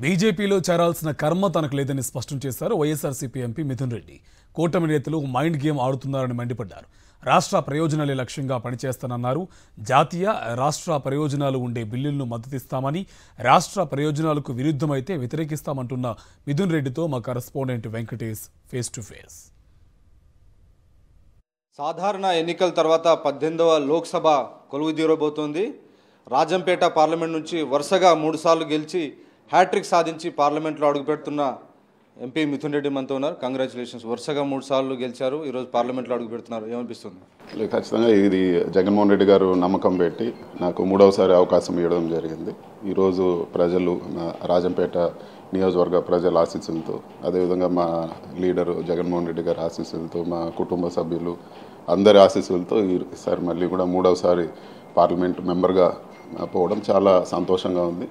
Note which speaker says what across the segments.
Speaker 1: బీజేపీలో చేరాల్సిన కర్మ తనకు లేదని స్పష్టం చేశారు వైఎస్ఆర్సీపీ ఎంపీ మిథున్ రెడ్డి. కూటమి నేతలు మైండ్ గేమ్ ఆడుతున్నారని మండిపడ్డారు. రాష్ట్ర ప్రయోజనాలే లక్ష్యంగా పనిచేస్తానన్నారు. జాతీయ రాష్ట్ర ప్రయోజనాలు ఉండే బిల్లులను మద్దతిస్తామని, రాష్ట్ర ప్రయోజనాలకు విరుద్ధమైతే వ్యతిరేకిస్తామంటున్న మిథున్ రెడ్డితో మా correspondent Venkatesh face to face.
Speaker 2: సాధారణ ఎన్నికల తర్వాత 18వ లోక్సభ కొలువుదీరబోతోంది. రాజంపేట పార్లమెంట్ నుంచి వరుసగా 3 సార్లు గెలిచి హ్యాట్రిక్ సాధించి పార్లమెంట్లో అడుగుపెడుతున్న ఎంపీ మిథున్ రెడ్డి మనతో ఉన్నారు. కంగ్రాచులేషన్స్. వరుసగా 3 సార్లు గెలిచారు, ఈరోజు పార్లమెంట్లో అడుగు పెడుతున్నారు. ఏమనిపిస్తుంది?
Speaker 3: ఖచ్చితంగా ఇది జగన్మోహన్ రెడ్డి గారు నమ్మకం పెట్టి నాకు 3వసారి అవకాశం ఇవ్వడం జరిగింది. ఈరోజు ప్రజలు, రాజంపేట నియోజకవర్గ ప్రజల ఆశీస్సులతో, అదేవిధంగా మా లీడరు జగన్మోహన్ రెడ్డి గారి ఆశీస్సులతో, మా కుటుంబ సభ్యులు అందరి ఆశీస్సులతో ఈసారి మళ్ళీ కూడా 3వసారి పార్లమెంట్ మెంబర్గా పోవడం చాలా సంతోషంగా ఉంది.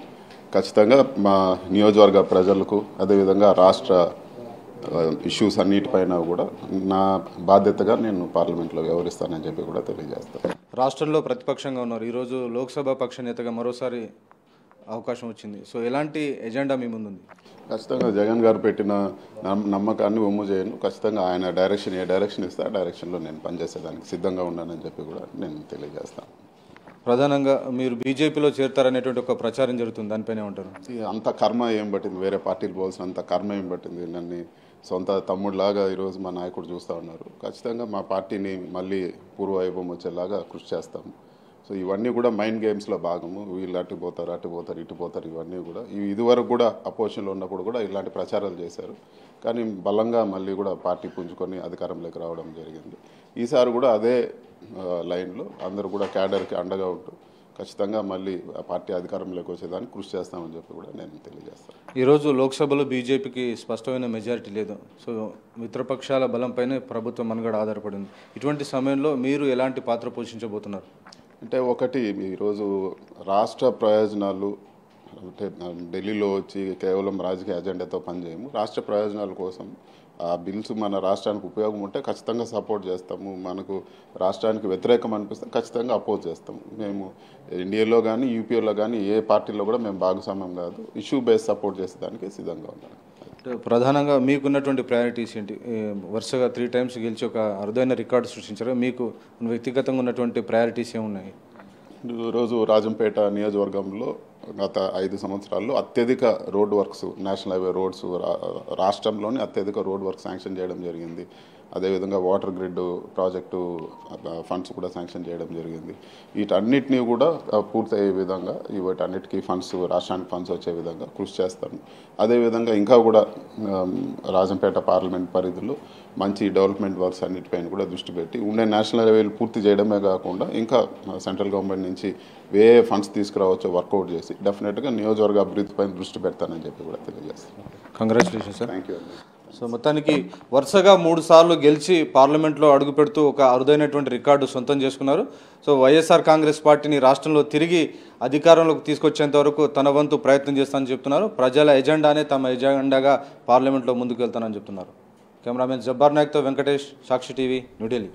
Speaker 3: ఖచ్చితంగా మా నియోజకవర్గ ప్రజలకు, అదేవిధంగా రాష్ట్ర ఇష్యూస్ అన్నిటిపైన కూడా నా బాధ్యతగా నేను పార్లమెంట్లో వ్యవహరిస్తానని చెప్పి కూడా తెలియజేస్తాను.
Speaker 2: రాష్ట్రంలో ప్రతిపక్షంగా ఉన్నారు, ఈరోజు లోక్సభ పక్ష నేతగా మరోసారి అవకాశం వచ్చింది. సో ఎలాంటి ఎజెండా మీ ముందుంది?
Speaker 3: ఖచ్చితంగా జగన్ గారు పెట్టిన నమ్మకాన్ని ఒమ్ము చేయను. ఖచ్చితంగా ఆయన డైరెక్షన్ ఏ డైరెక్షన్ ఇస్తే ఆ డైరెక్షన్లో నేను పనిచేసేదానికి సిద్ధంగా ఉన్నానని చెప్పి కూడా నేను తెలియజేస్తాను.
Speaker 2: ప్రధానంగా మీరు బీజేపీలో చేరుతారనేటువంటి ఒక ప్రచారం జరుగుతుంది, దానిపైన ఏమంటారు?
Speaker 3: అంత కర్మ ఏం పట్టింది, వేరే పార్టీలు పోవాల్సిన అంత కర్మ ఏం పట్టింది? నన్ను సొంత తమ్ముడిలాగా ఈరోజు మా నాయకుడు చూస్తూ ఉన్నారు. ఖచ్చితంగా మా పార్టీని మళ్ళీ పూర్వవైభవం వచ్చేలాగా కృషి చేస్తాము. సో ఇవన్నీ కూడా మైండ్ గేమ్స్లో భాగము. వీళ్ళు అటు పోతారు ఇటు పోతారు, ఇవన్నీ కూడా ఇదివరకు కూడా అపోజిషన్లో ఉన్నప్పుడు కూడా ఇలాంటి ప్రచారాలు చేశారు. కానీ బలంగా మళ్ళీ కూడా పార్టీ పుంజుకొని అధికారంలోకి రావడం జరిగింది. ఈసారి కూడా అదే లైన్లో అందరూ కూడా క్యాడర్కి అండగా ఉంటూ ఖచ్చితంగా మళ్ళీ ఆ పార్టీ అధికారంలోకి వచ్చేదానికి కృషి చేస్తామని చెప్పి కూడా నేను తెలియజేస్తాను.
Speaker 2: ఈరోజు లోక్సభలో బీజేపీకి స్పష్టమైన మెజారిటీ లేదు. సో మిత్రపక్షాల బలంపైనే ప్రభుత్వం మనుగడ ఆధారపడింది. ఇటువంటి సమయంలో మీరు ఎలాంటి పాత్ర పోషించబోతున్నారు?
Speaker 3: అంటే ఒకటి, ఈరోజు రాష్ట్ర ప్రయోజనాలు అంటే ఢిల్లీలో వచ్చి కేవలం రాజకీయ అజెండాతో పనిచేయము. రాష్ట్ర ప్రయోజనాల కోసం ఆ బిల్స్ మన రాష్ట్రానికి ఉపయోగం ఉంటే ఖచ్చితంగా సపోర్ట్ చేస్తాము. మనకు రాష్ట్రానికి వ్యతిరేకం అనిపిస్తే ఖచ్చితంగా అపోజ్ చేస్తాము. మేము ఎన్డీఏలో కానీ యూపీఏలో కానీ ఏ పార్టీలో కూడా మేము భాగస్వామ్యం కాదు. ఇష్యూ బేస్ సపోర్ట్ చేసేదానికి సిద్ధంగా ఉన్నాము.
Speaker 2: ప్రధానంగా మీకున్నటువంటి ప్రయారిటీస్ ఏంటి? వరుసగా 3 టైమ్స్ గెలిచి ఒక అరుదైన రికార్డు సృష్టించారు. మీకు వ్యక్తిగతంగా ఉన్నటువంటి ప్రయారిటీస్ ఏమున్నాయి?
Speaker 3: ఈరోజు రాజంపేట నియోజకవర్గంలో గత 5 సంవత్సరాల్లో అత్యధిక road works, national highway roads రాష్ట్రంలోని అత్యధిక రోడ్ వర్క్ శాంక్షన్ చేయడం జరిగింది. అదేవిధంగా వాటర్ గ్రిడ్ ప్రాజెక్టు ఫండ్స్ కూడా శాంక్షన్ చేయడం జరిగింది. వీటన్నిటినీ కూడా పూర్తయ్యే విధంగా, వీటన్నిటికీ ఫండ్స్, రాష్ట్రానికి ఫండ్స్ వచ్చే విధంగా కృషి చేస్తాను. అదేవిధంగా ఇంకా కూడా రాజంపేట పార్లమెంట్ పరిధిలో మంచి డెవలప్మెంట్ వర్క్స్ అన్నిటిపైన కూడా దృష్టి పెట్టి ఉండే నేషనల్ హైవేలు పూర్తి చేయడమే కాకుండా ఇంకా సెంట్రల్ గవర్నమెంట్ నుంచి ఏ ఫండ్స్ తీసుకురావచ్చో వర్కౌట్ చేసి డెఫినెట్గా నియోజకవర్గ అభివృద్ధిపైన దృష్టి పెడతానని చెప్పి కూడా తెలియజేస్తాను.
Speaker 2: Congratulations sir.
Speaker 3: Thank you.
Speaker 2: So మొత్తానికి వరుసగా 3 సార్లు గెలిచి పార్లమెంట్లో అడుగు పెడుతూ ఒక అరుదైనటువంటి రికార్డు సొంతం చేసుకున్నారు. సో వైఎస్ఆర్ కాంగ్రెస్ పార్టీని రాష్ట్రంలో తిరిగి అధికారంలోకి తీసుకొచ్చేంత వరకు తన వంతు ప్రయత్నం చేస్తానని చెప్తున్నారు. ప్రజల ఎజెండానే తమ ఎజెండాగా పార్లమెంట్లో ముందుకు వెళ్తానని చెప్తున్నారు. కెమెరామెన్ జబ్బార్ నాయక్తో వెంకటేష్, సాక్షి టీవీ, న్యూఢిల్లీ.